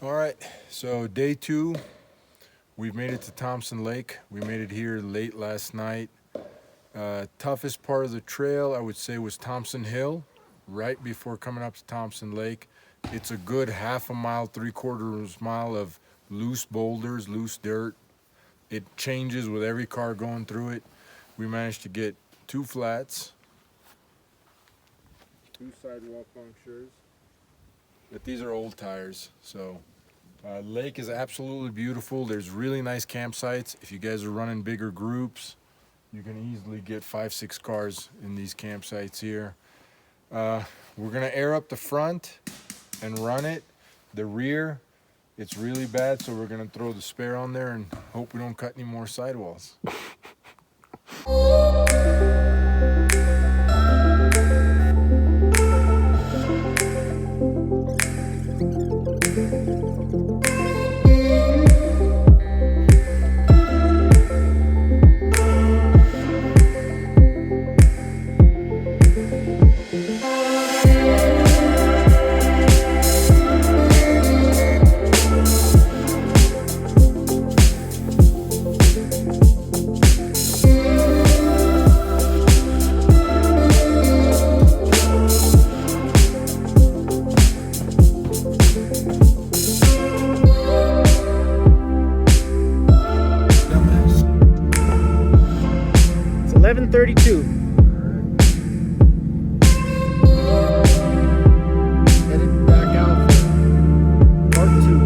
All right, so day 2, we've made it to Thompson Lake. We made it here late last night. Toughest part of the trail, I would say, was Thompson Hill, right before coming up to Thompson Lake. It's a good half a mile, 3/4 mile of loose boulders, loose dirt. It changes with every car going through it. We managed to get 2 flats, 2 sidewall punctures, but these are old tires, so lake is absolutely beautiful. There's really nice campsites. If you guys are running bigger groups, you can easily get 5-6 cars in these campsites here. We're gonna air up the front and run it. The rear, it's really bad, so we're gonna throw the spare on there and hope we don't cut any more sidewalls. It's 11:32. Headed back out for part 2.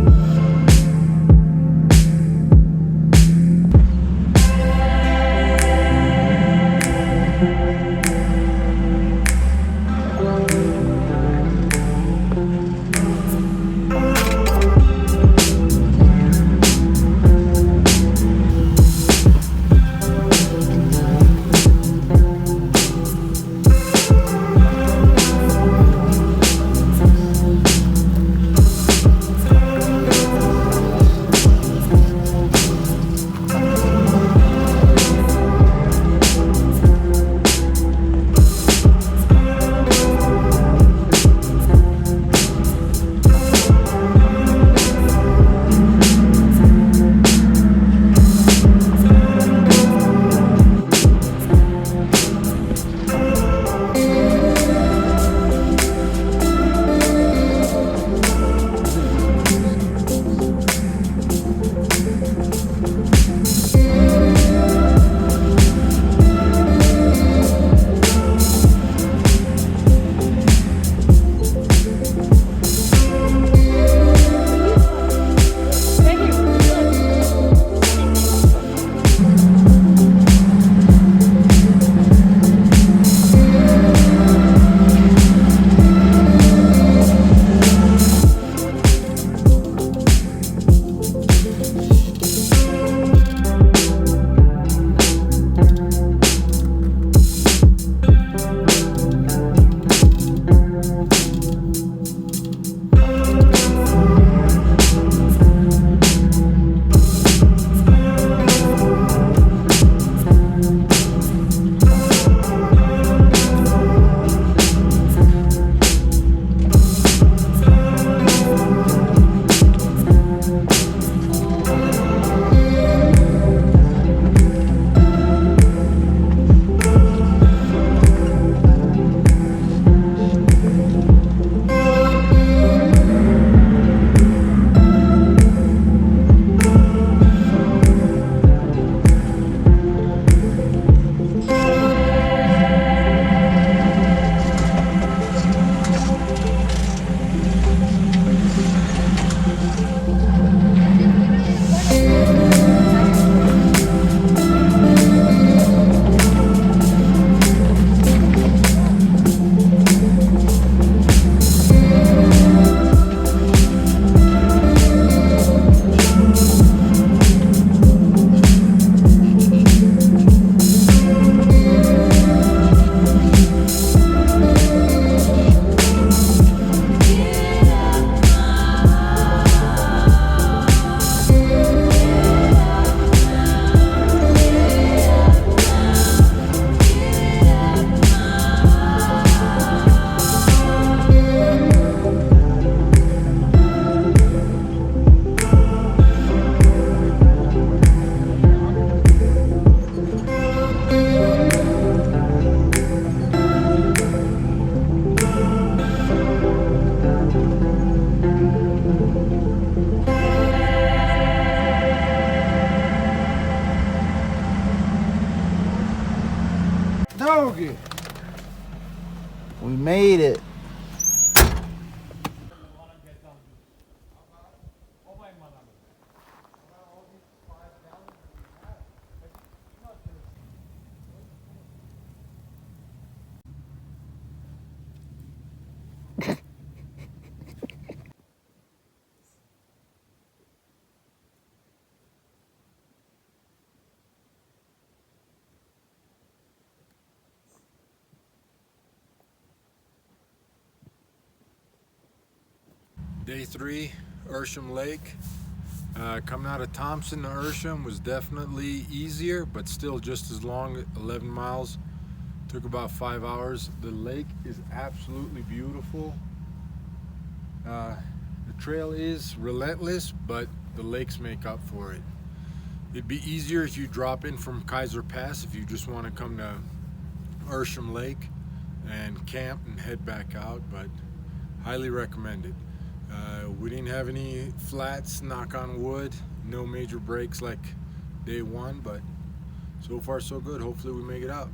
made it. Day 3, Ershim Lake. Coming out of Thompson to Ershim was definitely easier, but still just as long, 11 miles. Took about 5 hours. The lake is absolutely beautiful. The trail is relentless, but the lakes make up for it. It'd be easier if you drop in from Kaiser Pass if you just want to come to Ershim Lake and camp and head back out, but highly recommend it. We didn't have any flats, knock on wood, no major breaks like day 1, but so far so good. Hopefully we make it out.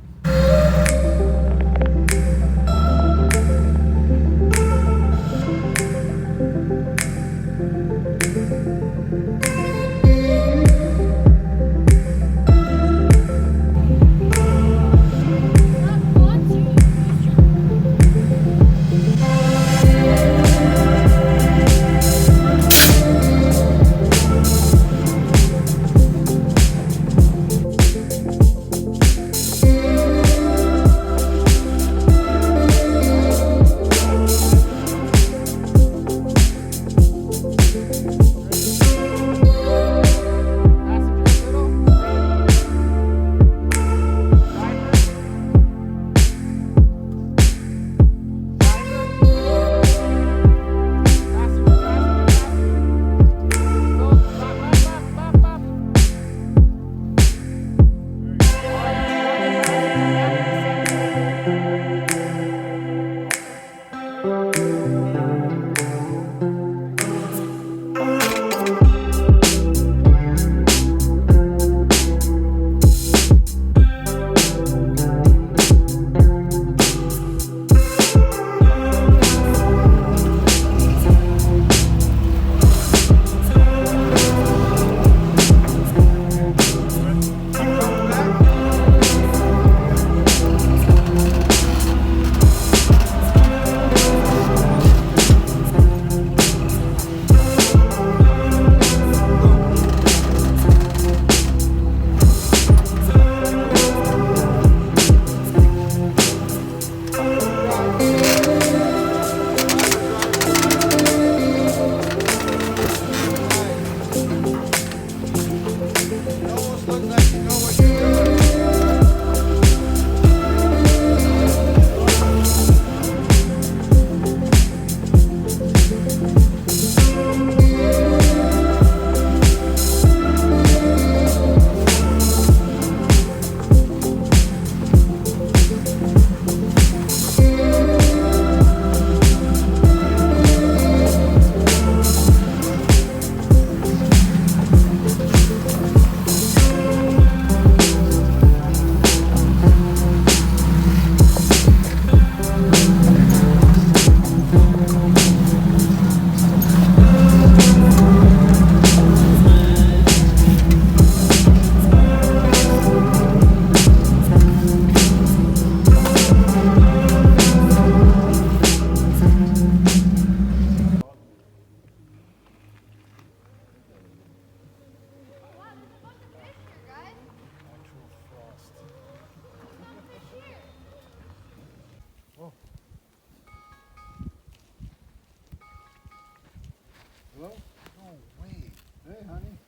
Hello? No way. Hey, honey.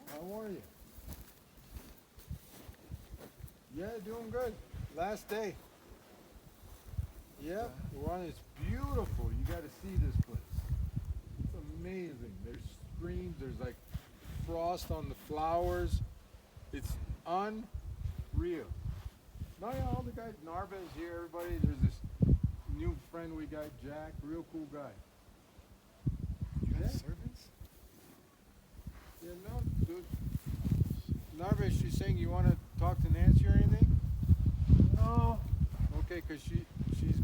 How are you? Yeah, doing good. Last day. Yep, the one is beautiful. You got to see this place. It's amazing. There's streams. There's like frost on the flowers. It's unreal. No, yeah, all the guys. Narva is here. Everybody. There's this new friend we got, Jack. Real cool guy. Yeah. Servants? Yeah, no, dude. Narva, she's saying you want to talk to Nancy or anything? No. Okay, 'cause she's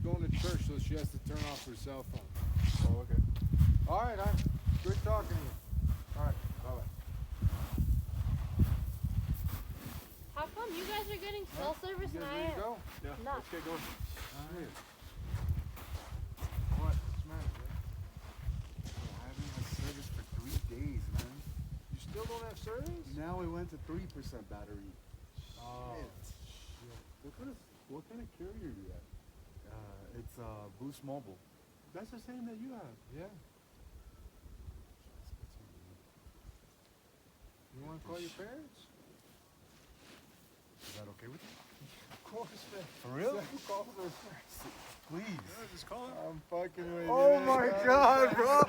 going to church, so she has to turn off her cell phone. Oh, okay. All right, hon. Good talking to you. All right, bye-bye. How come you guys are getting cell service You and guys I ready to am? go? Yeah, No. let's get going. Shit. What? What's the matter, man? I haven't had service for 3 days, man. You still don't have service? Now we went to 3% battery. Oh, Shit. shit. What kind of carrier you have? It's Boost Mobile. That's the same that you have. Yeah. You want to call your parents? Is that okay with you? Of course, man. For real? Call their parents. Please. Just call them. I'm fucking with you. Oh my God, bro!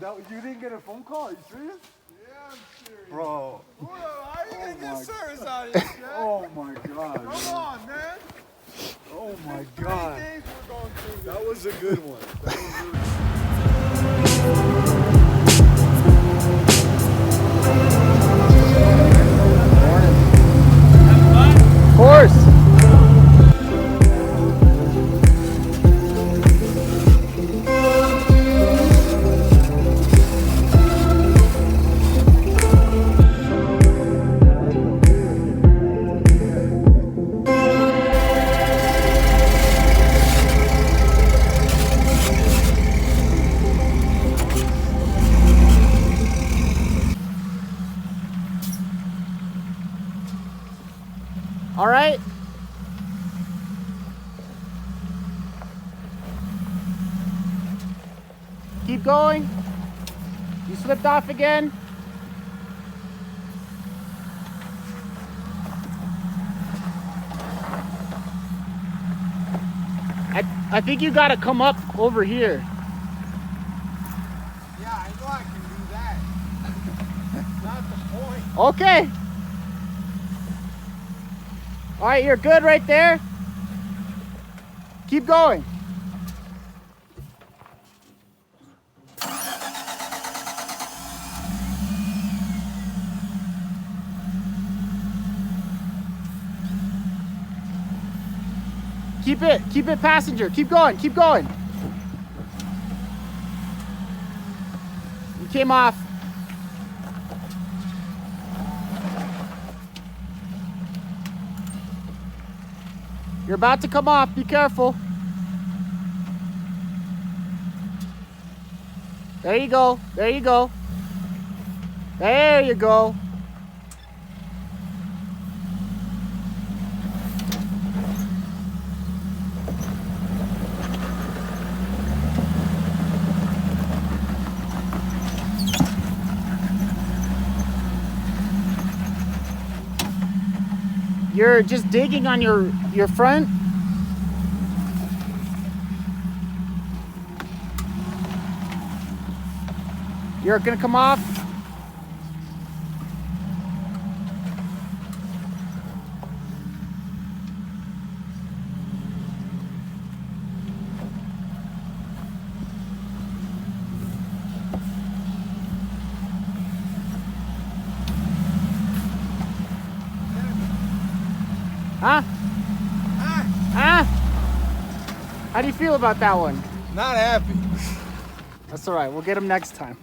No, you didn't get a phone call? Are you serious? Yeah, I'm serious. Bro. How you gonna my- get service out of this, man? Oh my God. Come on, man. Oh my 3 God. days we're going through this. That was a good one. That was really Of course. All right. Keep going. You slipped off again. I think you gotta come up over here. Yeah, I know I can do that. Not the point. Okay. All right, you're good right there. Keep going. Keep it passenger. Keep going, keep going. You came off. You're about to come off, be careful. There you go, there you go. There you go. You're just digging on your front. You're gonna come off. Huh? Huh? How do you feel about that one? Not happy. That's all right. We'll get him next time.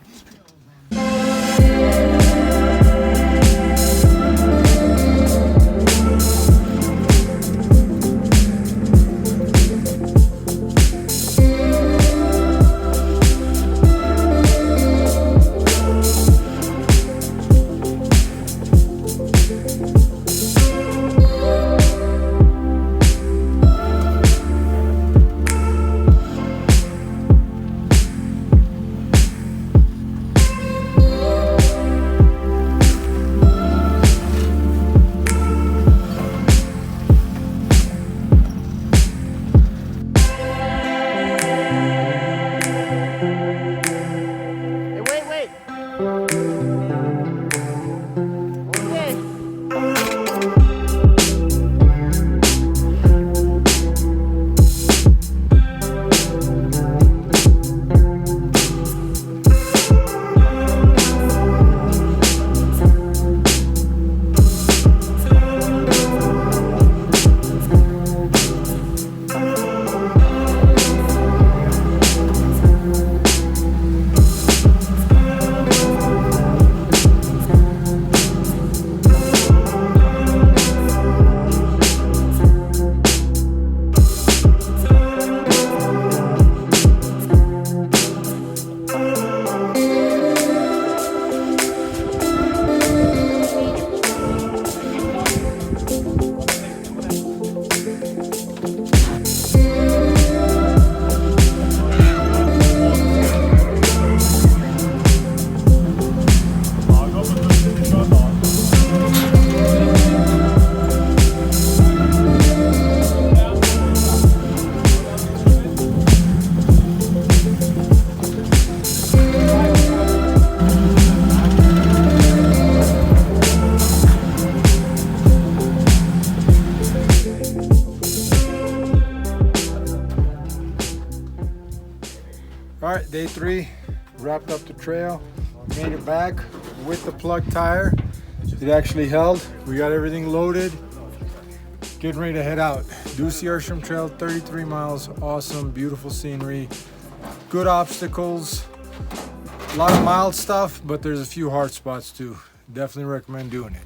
All right, day 3, wrapped up the trail, made it back with the plug tire. It actually held. We got everything loaded. Getting ready to head out. Dusy Ershim Trail, 33 miles, awesome, beautiful scenery, good obstacles, a lot of mild stuff, but there's a few hard spots too. Definitely recommend doing it.